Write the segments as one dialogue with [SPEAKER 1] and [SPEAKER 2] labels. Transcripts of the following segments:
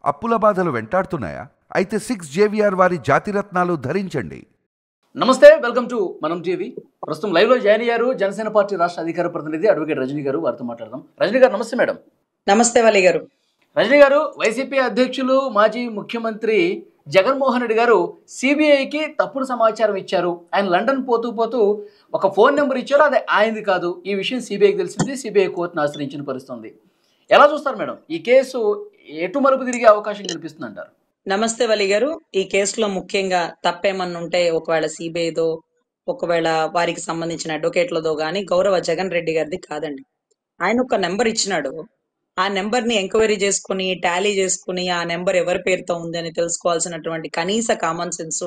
[SPEAKER 1] అప్పుల బాధలు వెంటాడుతున్నాయా? అయితే 6 JVR వారి జాతిరత్నాలు ధరించండి.
[SPEAKER 2] నమస్తే, వెల్కమ్ టు మనం టీవీ. ప్రస్తుతం లైవ్ లో జాయిన్ అయ్యారు జనసేన పార్టీ రాష్ట్ర అధికార ప్రతినిధి అడ్వకేట్ రజనీ గారు. వారితో మాట్లాడదాం. రజనీ గారు నమస్తే. మేడం
[SPEAKER 3] నమస్తే వలి గారు.
[SPEAKER 2] రజనీ గారు, వైసీపీ అధ్యక్షులు మాజీ ముఖ్యమంత్రి జగన్మోహన్ రెడ్డి గారు సిబిఐకి తప్పుడు సమాచారం ఇచ్చారు. ఆయన లండన్ పోతూ పోతూ ఒక ఫోన్ నెంబర్ ఇచ్చారు, అది ఆయనది కాదు. ఈ విషయం సిబిఐకి తెలిసింది. సిబిఐ కోర్టును ఆశ్రయించిన పరిస్థితుంది. ఎలా చూస్తారు మేడం? ఈ కేసు ఎటు మలుపు తిరిగే అవకాశం కనిపిస్తుంది అంటారు?
[SPEAKER 3] నమస్తే వలి గారు. ఈ కేసులో ముఖ్యంగా తప్పేమన్నా ఉంటే ఒకవేళ సిబిఐదో ఒకవేళ వారికి సంబంధించిన అడ్వకేట్లదో గాని గౌరవ జగన్ రెడ్డి గారిది కాదండి. ఆయన ఒక నెంబర్ ఇచ్చినాడు. ఆ నెంబర్ ని ఎంక్వైరీ చేసుకుని టాలీ చేసుకుని ఆ నెంబర్ ఎవరి పేరుతో ఉంది అని తెలుసుకోవాల్సినటువంటి కనీస కామన్ సెన్స్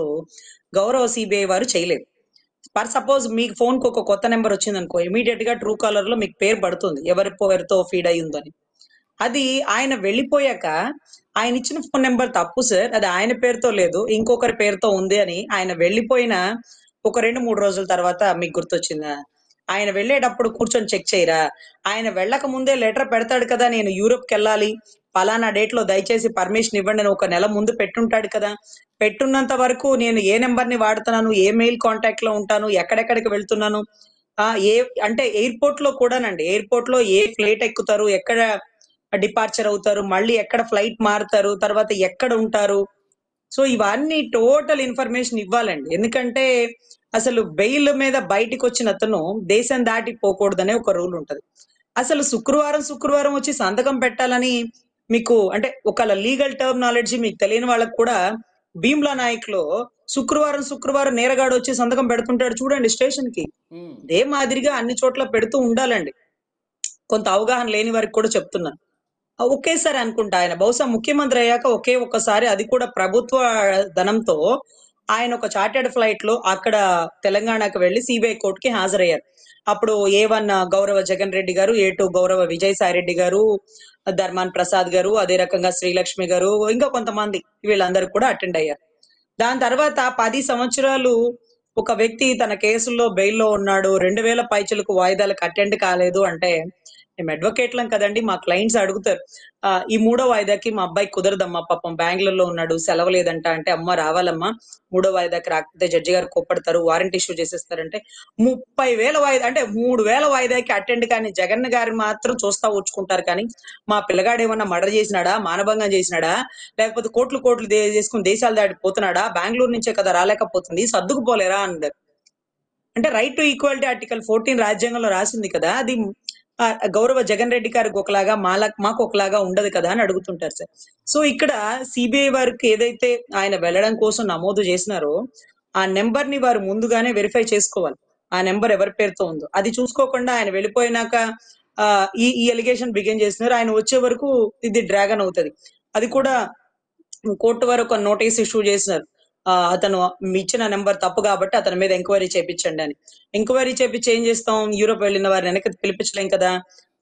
[SPEAKER 3] గౌరవ సిబిఐ వారు చేయలేదు. ఫర్ సపోజ్ మీకు ఫోన్ కు ఒక కొత్త నెంబర్ వచ్చింది అనుకో, ఇమీడియట్ గా ట్రూ కాలర్ లో మీకు పేరు పడుతుంది ఎవరి పేరుతో ఫీడ్ అయి ఉందని. అది ఆయన వెళ్ళిపోయాక ఆయన ఇచ్చిన ఫోన్ నెంబర్ తప్పు సార్, అది ఆయన పేరుతో లేదు ఇంకొకరి పేరుతో ఉంది అని ఆయన వెళ్ళిపోయిన ఒక 2-3 రోజుల తర్వాత మీకు గుర్తొచ్చిందా? ఆయన వెళ్ళేటప్పుడు కూర్చొని చెక్ చేయరా? ఆయన వెళ్ళక ముందే లెటర్ పెడతాడు కదా, నేను యూరోప్కి వెళ్ళాలి పలానా డేట్ లో దయచేసి పర్మిషన్ ఇవ్వండి అని ఒక నెల ముందు పెట్టుంటాడు కదా. పెట్టున్నంత వరకు నేను ఏ నెంబర్ ని వాడుతున్నాను, ఏ మెయిల్ కాంటాక్ట్ లో ఉంటాను, ఎక్కడెక్కడికి వెళ్తున్నాను, ఏ అంటే ఎయిర్పోర్ట్ లో కూడానండి, ఎయిర్పోర్ట్ లో ఏ ఫ్లైట్ ఎక్కుతారు, ఎక్కడ డిపార్చర్ అవుతారు, మళ్ళీ ఎక్కడ ఫ్లైట్ మారుతారు, తర్వాత ఎక్కడ ఉంటారు. సో ఇవన్నీ టోటల్ ఇన్ఫర్మేషన్ ఇవ్వాలండి. ఎందుకంటే అసలు బెయిల్ మీద బయటికి వచ్చిన అతను దేశం దాటి పోకూడదనే ఒక రూల్ ఉంటది. అసలు శుక్రవారం వచ్చి సంతకం పెట్టాలని మీకు అంటే ఒక లీగల్ టర్మినాలజీ మీకు తెలియని వాళ్ళకి కూడా భీమ్లా నాయక్ లో శుక్రవారం నేరగాడు వచ్చి సంతకం పెడుతుంటాడు చూడండి స్టేషన్ కి. ఇదే మాదిరిగా అన్ని చోట్ల పెడుతూ ఉండాలండి. కొంత అవగాహన లేని వారికి కూడా చెప్తున్నాను. ఒకేసారి అనుకుంటా ఆయన బహుశా ముఖ్యమంత్రి అయ్యాక ఒకే ఒక్కసారి, అది కూడా ప్రభుత్వ ధనంతో ఆయన ఒక చార్టెడ్ ఫ్లైట్ లో అక్కడ తెలంగాణకు వెళ్లి సిబిఐ కోర్టుకి హాజరయ్యారు. అప్పుడు A1 గౌరవ జగన్ రెడ్డి గారు, A2 గౌరవ విజయసాయి రెడ్డి గారు, ధర్మాన్ ప్రసాద్ గారు, అదే రకంగా శ్రీలక్ష్మి గారు, ఇంకా కొంతమంది వీళ్ళందరూ కూడా అటెండ్ అయ్యారు. దాని తర్వాత 10 సంవత్సరాలు ఒక వ్యక్తి తన కేసుల్లో బెయిల్లో ఉన్నాడు, 2000 పైచలకు వాయిదాలకు అటెండ్ కాలేదు అంటే మేము అడ్వకేట్లం కదండి, మా క్లయింట్స్ అడుగుతారు ఈ 3వ వాయిదాకి మా అబ్బాయి కుదరదమ్మా, పాపం బెంగళూరులో ఉన్నాడు, సెలవు లేదంట అంటే, అమ్మ రావాలమ్మా, 3వ వాయిదాకి రాకపోతే జడ్జి గారు కోప్పడతారు, వారెంట్ ఇష్యూ చేసేస్తారంటే 30,000 వాయిదా అంటే 3,000 వాయిదాకి అటెండ్ కానీ జగన్ గారు మాత్రం చూస్తా ఊచుకుంటారు. కానీ మా పిల్లగాడు ఏమన్నా మర్డర్ చేసినాడా, మానభంగం చేసినాడా, లేకపోతే కోట్లు చేసుకుని దేశాలు దాటిపోతున్నాడా, బెంగళూరు నుంచే కదా రాలేకపోతుంది, సర్దుకుపోలేరా అన్నారు. అంటే రైట్ టు ఈక్వాలిటీ ఆర్టికల్ 14 రాజ్యాంగంలో రాసింది కదా, అది గౌరవ జగన్ రెడ్డి గారికి ఒకలాగా మాకు ఒకలాగా ఉండదు కదా అని అడుగుతుంటారు సార్. సో ఇక్కడ సిబిఐ వారికి ఏదైతే ఆయన వెళ్ళడం కోసం నమోదు చేసినారో ఆ నెంబర్ ని వారు ముందుగానే వెరిఫై చేసుకోవాలి. ఆ నెంబర్ ఎవరి పేరుతో ఉందో అది చూసుకోకుండా ఆయన వెళ్ళిపోయినాక ఈ ఎలిగేషన్ బిగిన్ చేసినారు. ఆయన వచ్చే వరకు ఇది డ్రాగన్ అవుతుంది. అది కూడా కోర్టు వారు ఒక నోటీస్ ఇష్యూ చేసినారు, అతను ఇచ్చిన నెంబర్ తప్పు కాబట్టి అతని మీద ఎంక్వైరీ చేయించండి అని. ఎంక్వైరీ చేయించి ఏం చేస్తాం, యూరోప్ వెళ్ళిన వారిని వెనక్కి పిలిపించలేం కదా.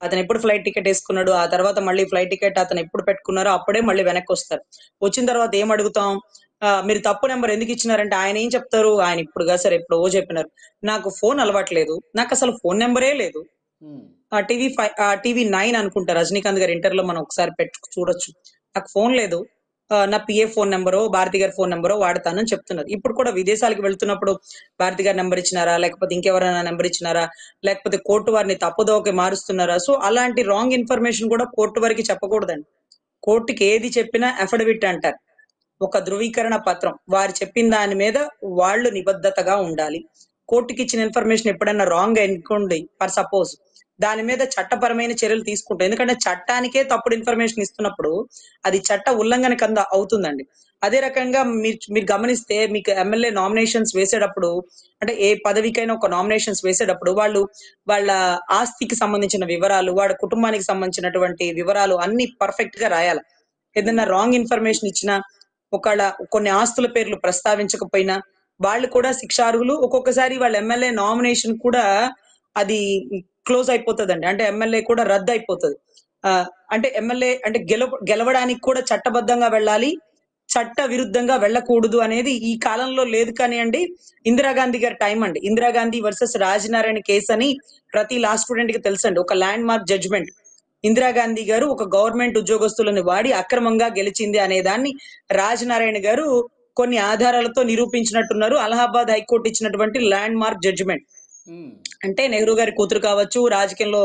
[SPEAKER 3] అతను ఎప్పుడు ఫ్లైట్ టికెట్ వేసుకున్నాడు, ఆ తర్వాత మళ్ళీ ఫ్లైట్ టికెట్ అతను ఎప్పుడు పెట్టుకున్నారో అప్పుడే మళ్ళీ వెనక్కి వస్తారు. వచ్చిన తర్వాత ఏం అడుగుతాం, మీరు తప్పు నెంబర్ ఎందుకు ఇచ్చినారంటే ఆయన ఏం చెప్తారు, ఆయన ఇప్పుడు కాదు సార్ ఎప్పుడో చెప్పినారు, నాకు ఫోన్ అలవాట్లేదు, నాకు అసలు ఫోన్ నెంబరే లేదు. టీవీ 9 అనుకుంటా రజనీకాంత్ గారి ఇంటర్లో మనం ఒకసారి చూడొచ్చు, నాకు ఫోన్ లేదు, నా పిఏ ఫోన్ నెంబరో భారతి గారి ఫోన్ నెంబరో వాడతానని చెప్తున్నారు. ఇప్పుడు కూడా విదేశాలకు వెళ్తున్నప్పుడు భారతి గారి నెంబర్ ఇచ్చినారా, లేకపోతే ఇంకెవరైనా నెంబర్ ఇచ్చినారా, లేకపోతే కోర్టు వారిని తప్పుదోవకి మారుస్తున్నారా? సో అలాంటి రాంగ్ ఇన్ఫర్మేషన్ కూడా కోర్టు వారికి చెప్పకూడదండి. కోర్టుకి ఏది చెప్పినా అఫిడవిట్ అంటారు, ఒక ధృవీకరణ పత్రం. వారు చెప్పిన దాని మీద వాళ్ళు నిబద్ధతగా ఉండాలి. కోర్టుకి ఇచ్చిన ఇన్ఫర్మేషన్ ఎప్పుడైనా రాంగ్ అనుకోండి ఫర్ సపోజ్, దాని మీద చట్టపరమైన చర్యలు తీసుకుంటాం. ఎందుకంటే చట్టానికే తప్పుడు ఇన్ఫర్మేషన్ ఇస్తున్నప్పుడు అది చట్ట ఉల్లంఘన కింద అవుతుందండి. అదే రకంగా మీరు గమనిస్తే మీకు ఎమ్మెల్యే నామినేషన్స్ వేసేటప్పుడు, అంటే ఏ పదవికైనా ఒక నామినేషన్స్ వేసేటప్పుడు వాళ్ళ ఆస్తికి సంబంధించిన వివరాలు, వాళ్ళ కుటుంబానికి సంబంధించినటువంటి వివరాలు అన్ని పర్ఫెక్ట్ గా రాయాలి. ఏదైనా రాంగ్ ఇన్ఫర్మేషన్ ఇచ్చినా, ఒకళ్ళ కొన్ని ఆస్తుల పేర్లు ప్రస్తావించకపోయినా వాళ్ళు కూడా శిక్షార్హులు. ఒక్కొక్కసారి వాళ్ళ ఎమ్మెల్యే నామినేషన్ కూడా అది క్లోజ్ అయిపోతుందండి, అంటే ఎమ్మెల్యే కూడా రద్దు అయిపోతుంది. అంటే ఎమ్మెల్యే అంటే గెలవడానికి కూడా చట్టబద్ధంగా వెళ్ళాలి, చట్ట విరుద్ధంగా వెళ్ళకూడదు అనేది ఈ కాలంలో లేదు. కానీ అండి ఇందిరాగాంధీ గారి టైం అండి, ఇందిరాగాంధీ వర్సెస్ రాజనారాయణ కేసు అని ప్రతి లా స్టూడెంట్ కి తెలుసండి, ఒక ల్యాండ్ మార్క్ జడ్జిమెంట్. ఇందిరాగాంధీ గారు ఒక గవర్నమెంట్ ఉద్యోగస్తులను వాడి అక్రమంగా గెలిచింది అనే దాన్ని రాజనారాయణ గారు కొన్ని ఆధారాలతో నిరూపించినట్టున్నారు. అలహాబాద్ హైకోర్టు ఇచ్చినటువంటి ల్యాండ్ మార్క్ జడ్జిమెంట్. అంటే నెహ్రూ గారి కూతురు కావచ్చు, రాజకీయంలో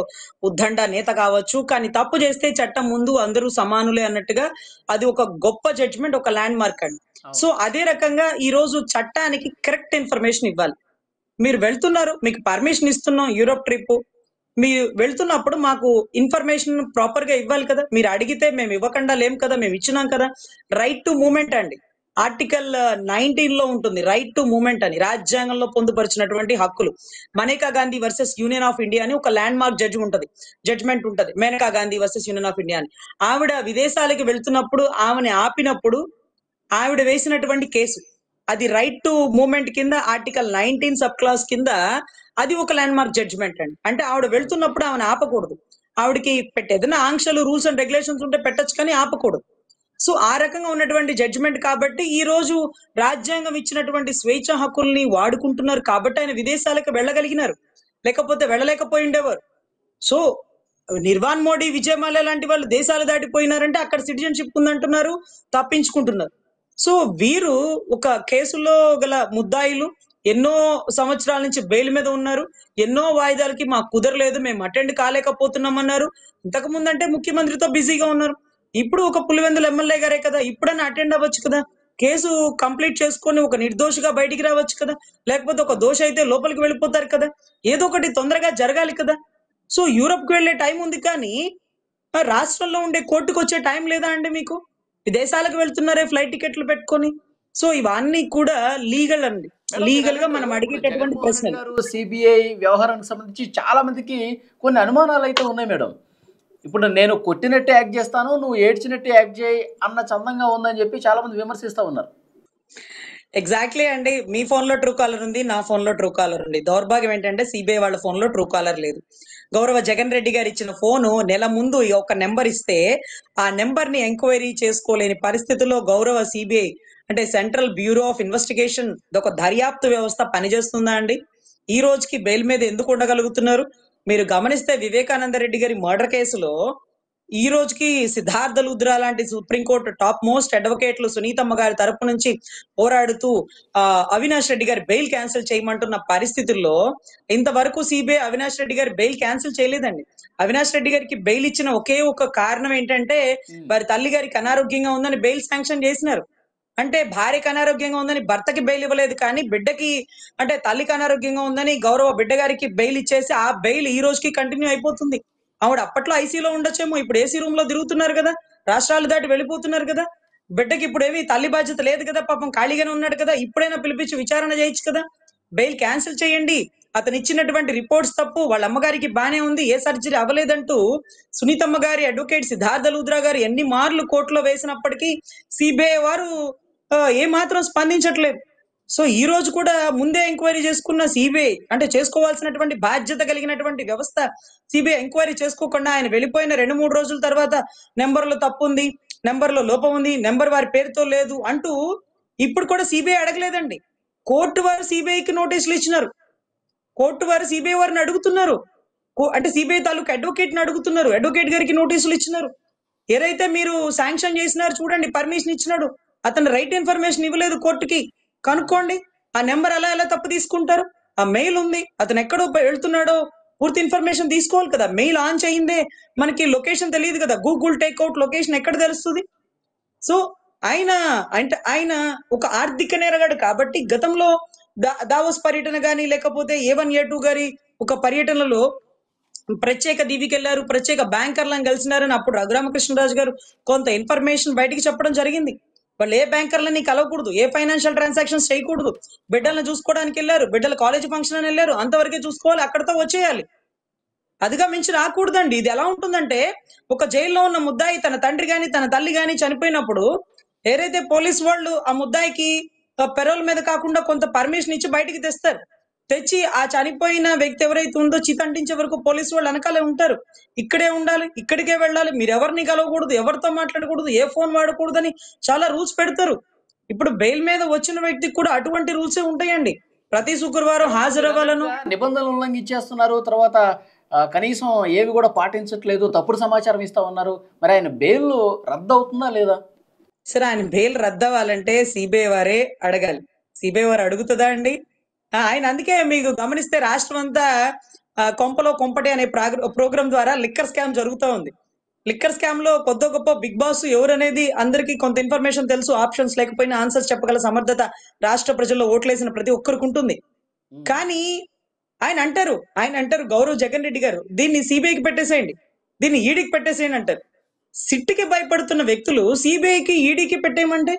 [SPEAKER 3] ఉద్దండ నేత కావచ్చు, కానీ తప్పు చేస్తే చట్టం ముందు అందరూ సమానులే అన్నట్టుగా అది ఒక గొప్ప జడ్జిమెంట్, ఒక ల్యాండ్ మార్క్ అండి. సో అదే రకంగా ఈ రోజు చట్టానికి కరెక్ట్ ఇన్ఫర్మేషన్ ఇవ్వాలి. మీరు వెళ్తున్నారు, మీకు పర్మిషన్ ఇస్తున్నాం యూరోప్ ట్రిప్, మీరు వెళ్తున్నప్పుడు మాకు ఇన్ఫర్మేషన్ ప్రాపర్ గా ఇవ్వాలి కదా. మీరు అడిగితే మేము ఇవ్వకుండా లేం కదా, మేము ఇచ్చినాం కదా. రైట్ టు మూవ్మెంట్ అండి, ఆర్టికల్ 19 లో ఉంటుంది రైట్ టు మూవ్మెంట్ అని, రాజ్యాంగంలో పొందుపరిచినటువంటి హక్కులు. Maneka Gandhi versus Union of India అని ఒక ల్యాండ్ మార్క్ జడ్జిమెంట్ ఉంటది, Maneka Gandhi versus Union of India అని. ఆవిడ విదేశాలకు వెళ్తున్నప్పుడు ఆమెని ఆపినప్పుడు ఆవిడ వేసినటువంటి కేసు అది రైట్ టు మూవ్మెంట్ కింద ఆర్టికల్ 19 సబ్ క్లాస్ కింద అది ఒక ల్యాండ్ మార్క్ జడ్జిమెంట్ అండి. అంటే ఆవిడ వెళ్తున్నప్పుడు ఆమెను ఆపకూడదు, ఆవిడకి ఏదైనా ఆంక్షలు రూల్స్ అండ్ రెగ్యులేషన్స్ ఉంటే పెట్టచ్చు కానీ ఆపకూడదు. సో ఆ రకంగా ఉన్నటువంటి జడ్జిమెంట్ కాబట్టి ఈ రోజు రాజ్యాంగం ఇచ్చినటువంటి స్వేచ్ఛ హక్కుల్ని వాడుకుంటున్నారు కాబట్టి ఆయన విదేశాలకు వెళ్ళగలిగినారు, లేకపోతే వెళ్ళలేకపోయి ఉండేవారు. సో నిర్వాన్ మోడీ, విజయ్ మాల్యా లాంటి వాళ్ళు దేశాలు దాటిపోయినారంటే అక్కడ సిటిజన్షిప్ ఉందంటున్నారు, తప్పించుకుంటున్నారు. సో వీరు ఒక కేసులో గల ముద్దాయిలు, ఎన్నో సంవత్సరాల నుంచి బెయిల్ మీద ఉన్నారు, ఎన్నో వాయిదాలకి మాకు కుదరలేదు, మేము అటెండ్ కాలేకపోతున్నాం అన్నారు. ఇంతకు ముందంటే ముఖ్యమంత్రితో బిజీగా ఉన్నారు, ఇప్పుడు ఒక పులివెందుల ఎమ్మెల్యే గారే కదా, ఇప్పుడైనా అటెండ్ అవ్వచ్చు కదా, కేసు కంప్లీట్ చేసుకొని ఒక నిర్దోషిగా బయటికి రావచ్చు కదా, లేకపోతే ఒక దోష అయితే లోపలికి వెళ్ళిపోతారు కదా, ఏదో ఒకటి తొందరగా జరగాలి కదా. సో యూరప్ కి వెళ్లే టైం ఉంది కానీ రాష్ట్రంలో ఉండే కోర్టుకు వచ్చే టైం లేదా అండి మీకు? విదేశాలకు వెళ్తున్నారే ఫ్లైట్ టికెట్లు పెట్టుకొని. సో ఇవన్నీ కూడా లీగల్ అండి, లీగల్ గా మనం అడిగేటటువంటి ప్రశ్నలు.
[SPEAKER 2] సిబిఐ వ్యవహారానికి సంబంధించి చాలా మందికి కొన్ని అనుమానాలు అయితే ఉన్నాయి మేడం. ఇప్పుడు నేను కొట్టినట్టే యాక్ట్ చేస్తాను, నువ్వు ఏడ్చినట్టే యాక్ట్ చేయి అన్న చందంగా ఉందని చెప్పి చాలా మంది విమర్శిస్తూ ఉన్నారు.
[SPEAKER 3] ఎగ్జాక్ట్లీ అండి, మీ ఫోన్ లో ట్రూ కాలర్ ఉంది, నా ఫోన్ లో ట్రూ కాలర్ ఉంది. దౌర్భాగ్యం ఏంటంటే సిబిఐ వాళ్ళ ఫోన్ లో ట్రూ కాలర్ లేదు. గౌరవ జగన్ రెడ్డి గారు ఇచ్చిన ఫోను నెల ముందు ఒక నెంబర్ ఇస్తే ఆ నెంబర్ ని ఎంక్వైరీ చేసుకోలేని పరిస్థితుల్లో గౌరవ సిబిఐ అంటే సెంట్రల్ బ్యూరో ఆఫ్ ఇన్వెస్టిగేషన్ ఒక దర్యాప్తు వ్యవస్థ పనిచేస్తుందా అండి? ఈ రోజుకి బెయిల్ మీద ఎందుకు ఉండగలుగుతున్నారు? మీరు గమనిస్తే వివేకానంద రెడ్డి గారి మర్డర్ కేసులో ఈ రోజుకి సిద్ధార్థ లుద్రా లాంటి సుప్రీంకోర్టు టాప్ మోస్ట్ అడ్వకేట్లు సునీతమ్మ గారి తరపు నుంచి పోరాడుతూ అవినాష్ రెడ్డి గారి బెయిల్ క్యాన్సిల్ చేయమంటున్న పరిస్థితుల్లో ఇంతవరకు సిబిఐ అవినాష్ రెడ్డి గారి బెయిల్ క్యాన్సిల్ చేయలేదండి. అవినాష్ రెడ్డి గారికి బెయిల్ ఇచ్చిన ఒకే ఒక కారణం ఏంటంటే వారి తల్లి గారికి అనారోగ్యంగా ఉందని బెయిల్ శాంక్షన్ చేసినారు. అంటే భార్యకి అనారోగ్యంగా ఉందని భర్తకి బెయిల్ ఇవ్వలేదు, కానీ బిడ్డకి అంటే తల్లికి అనారోగ్యంగా ఉందని గౌరవ బిడ్డ గారికి బెయిల్ ఇచ్చేసి ఆ బెయిల్ ఈ రోజుకి కంటిన్యూ అయిపోతుంది. ఆవిడ అప్పట్లో ఐసీలో ఉండొచ్చేమో, ఇప్పుడు ఏసీ రూమ్ లో తిరుగుతున్నారు కదా, రాష్ట్రాలు దాటి వెళ్ళిపోతున్నారు కదా. బిడ్డకి ఇప్పుడు ఏమి తల్లి బాధ్యత లేదు కదా, పాపం ఖాళీగానే ఉన్నాడు కదా, ఇప్పుడైనా పిలిపించి విచారణ చేయొచ్చు కదా. బెయిల్ క్యాన్సిల్ చేయండి, అతను ఇచ్చినటువంటి రిపోర్ట్స్ తప్పు, వాళ్ళ అమ్మగారికి బానే ఉంది, ఏ సర్జరీ అవ్వలేదంటూ సునీతమ్మ గారి అడ్వకేట్ సిద్ధార్థ లుద్రా గారు ఎన్ని మార్లు కోర్టులో వేసినప్పటికీ సిబిఐ వారు ఏమాత్రం స్పందించట్లేదు. సో ఈ రోజు కూడా ముందే ఎంక్వైరీ చేసుకున్న సిబిఐ అంటే చేసుకోవాల్సినటువంటి బాధ్యత కలిగినటువంటి వ్యవస్థ సిబిఐ ఎంక్వైరీ చేసుకోకుండా ఆయన వెళ్ళిపోయిన 2-3 రోజుల తర్వాత నెంబర్లో తప్పు ఉంది, నెంబర్లో లోపం ఉంది, నెంబర్ వారి పేరుతో లేదు అంటూ ఇప్పుడు కూడా సిబిఐ అడగలేదండి. కోర్టు వారు సిబిఐకి నోటీసులు ఇచ్చినారు, కోర్టు వారు సిబిఐ వారిని అడుగుతున్నారు, అంటే సిబిఐ తాలూకు అడ్వకేట్ ని అడుగుతున్నారు, అడ్వకేట్ గారికి నోటీసులు ఇచ్చినారు. ఏదైతే మీరు శాంక్షన్ చేసినారు చూడండి, పర్మిషన్ ఇచ్చినాడు, అతను రైట్ ఇన్ఫర్మేషన్ ఇవ్వలేదు కోర్టుకి, కనుక్కోండి. ఆ నెంబర్ ఎలా తప్పు తీసుకుంటారు? ఆ మెయిల్ ఉంది, అతను ఎక్కడో వెళ్తున్నాడో పూర్తి ఇన్ఫర్మేషన్ తీసుకోవాలి కదా. మెయిల్ ఆన్ చేయిందే మనకి లొకేషన్ తెలియదు కదా, గూగుల్ టేక్అవుట్ లొకేషన్ ఎక్కడ తెలుస్తుంది? సో ఆయన ఒక ఆర్థిక నేరగాడు కాబట్టి గతంలో దావోస్ పర్యటన గాని లేకపోతే A1 A2 గారి ఒక పర్యటనలో ప్రత్యేక దీవికి వెళ్ళారు, ప్రత్యేక బ్యాంకర్లను కలిసినారని అప్పుడు రఘురామకృష్ణరాజు గారు కొంత ఇన్ఫర్మేషన్ బయటికి చెప్పడం జరిగింది. వాళ్ళు ఏ బ్యాంకర్లని కలవకూడదు, ఏ ఫైనాన్షియల్ ట్రాన్సాక్షన్స్ చేయకూడదు, బిడ్డలను చూసుకోవడానికి వెళ్ళారు, బిడ్డల కాలేజీ ఫంక్షన్ అని వెళ్ళారు, అంతవరకే చూసుకోవాలి, అక్కడతో వచ్చేయాలి, అదిగా మించి రాకూడదండి. ఇది ఎలా ఉంటుందంటే ఒక జైల్లో ఉన్న ముద్దాయి తన తండ్రి గాని తన తల్లి గాని చనిపోయినప్పుడు ఏదైతే పోలీస్ వాళ్ళు ఆ ముద్దాయికి పెరోల్ మీద కాకుండా కొంత పర్మిషన్ ఇచ్చి బయటికి తెస్తారు, తెచ్చి ఆ చనిపోయిన వ్యక్తి ఎవరైతే ఉందో చితంటించే వరకు పోలీసు వాళ్ళు వెనకాలే ఉంటారు, ఇక్కడే ఉండాలి, ఇక్కడికే వెళ్ళాలి, మీరు ఎవరిని కలవకూడదు, ఎవరితో మాట్లాడకూడదు, ఏ ఫోన్ వాడకూడదు అని చాలా రూల్స్ పెడతారు. ఇప్పుడు బెయిల్ మీద వచ్చిన వ్యక్తికి కూడా అటువంటి రూల్సే ఉంటాయండి. ప్రతి శుక్రవారం హాజరవ్వాలను
[SPEAKER 2] నిబంధనలు ఉల్లంఘించేస్తున్నారు. తర్వాత కనీసం ఏవి కూడా పాటించట్లేదు, తప్పుడు సమాచారం ఇస్తా ఉన్నారు. మరి ఆయన బెయిల్ రద్దు అవుతుందా లేదా?
[SPEAKER 3] సరే, ఆయన బెయిల్ రద్దు అవ్వాలంటే సిబిఐ వారే అడగాలి. సిబిఐ వారు అడుగుతుందా అండి? ఆయన అందుకే మీకు గమనిస్తే రాష్ట్రం అంతా కొంపలో కొంపటి అనే ప్రోగ్రామ్ ద్వారా లిక్కర్ స్కామ్ జరుగుతూ ఉంది. లిక్కర్ స్కామ్ లో కొద్ది గొప్ప బిగ్ బాస్ ఎవరు అనేది అందరికీ కొంత ఇన్ఫర్మేషన్ తెలుసు. ఆప్షన్స్ లేకపోయినా ఆన్సర్స్ చెప్పగల సమర్థత రాష్ట్ర ప్రజల్లో ఓట్లేసిన ప్రతి ఒక్కరికి ఉంటుంది. కానీ ఆయన అంటారు గౌరవ్ జగన్ రెడ్డి గారు, దీన్ని సిబిఐకి పెట్టేసేయండి, దీన్ని ఈడీకి పెట్టేసేయండి అంటారు. సిట్కి భయపడుతున్న వ్యక్తులు సిబిఐకి ఈడీకి పెట్టేయమంటే,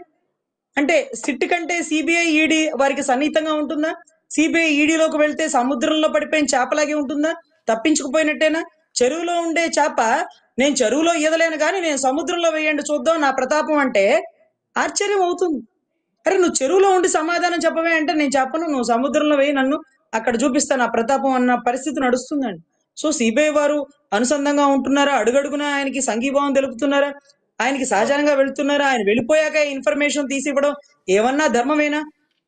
[SPEAKER 3] అంటే సిట్ కంటే సిబిఐ ఈడీ వారికి సన్నిహితంగా ఉంటుందా? సిబిఐ ఈడీలోకి వెళ్తే సముద్రంలో పడిపోయిన చేపలాగే ఉంటుందా? తప్పించుకుపోయినట్టేనా? చెరువులో ఉండే చేప నేను చెరువులో ఈదలేను కానీ నేను సముద్రంలో వేయండి చూద్దాం నా ప్రతాపం అంటే ఆశ్చర్యం అవుతుంది. అరే, నువ్వు చెరువులో ఉండి సమాధానం చెప్పవే అంటే నేను చెప్పను, నువ్వు సముద్రంలో వేయి, నన్ను అక్కడ చూపిస్తా నా ప్రతాపం అన్న పరిస్థితి నడుస్తుందండి. సో సిబిఐ వారు అనుసంధానంగా ఉంటున్నారా? అడుగడుగునా ఆయనకి సంఘీభావం తెలుపుతున్నారా? ఆయనకి సహజంగా వెళుతున్నారా? ఆయన వెళ్ళిపోయాక ఇన్ఫర్మేషన్ తీసి ఇవ్వడం ఏమన్నా ధర్మమేనా?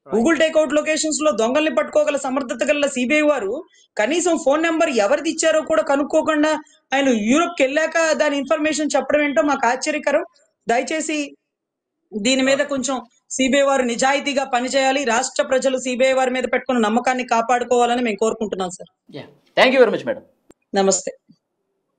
[SPEAKER 3] గూగుల్ టేక్అవుట్ లొకేషన్స్ లో దొంగల్ని పట్టుకోగల సమర్థత గల సిబిఐ వారు కనీసం ఫోన్ నెంబర్ ఎవరిది ఇచ్చారో కూడా కనుక్కోకుండా ఆయన యూరోప్కి వెళ్ళాక దాని ఇన్ఫర్మేషన్ చెప్పడం ఏంటో మాకు ఆశ్చర్యకరం. దయచేసి దీని మీద కొంచెం సిబిఐ వారు నిజాయితీగా పనిచేయాలి. రాష్ట్ర ప్రజలు సిబిఐ వారి మీద పెట్టుకున్న నమ్మకాన్ని కాపాడుకోవాలని మేము కోరుకుంటున్నాం sir.
[SPEAKER 2] Thank you very much madam.
[SPEAKER 3] నమస్తే.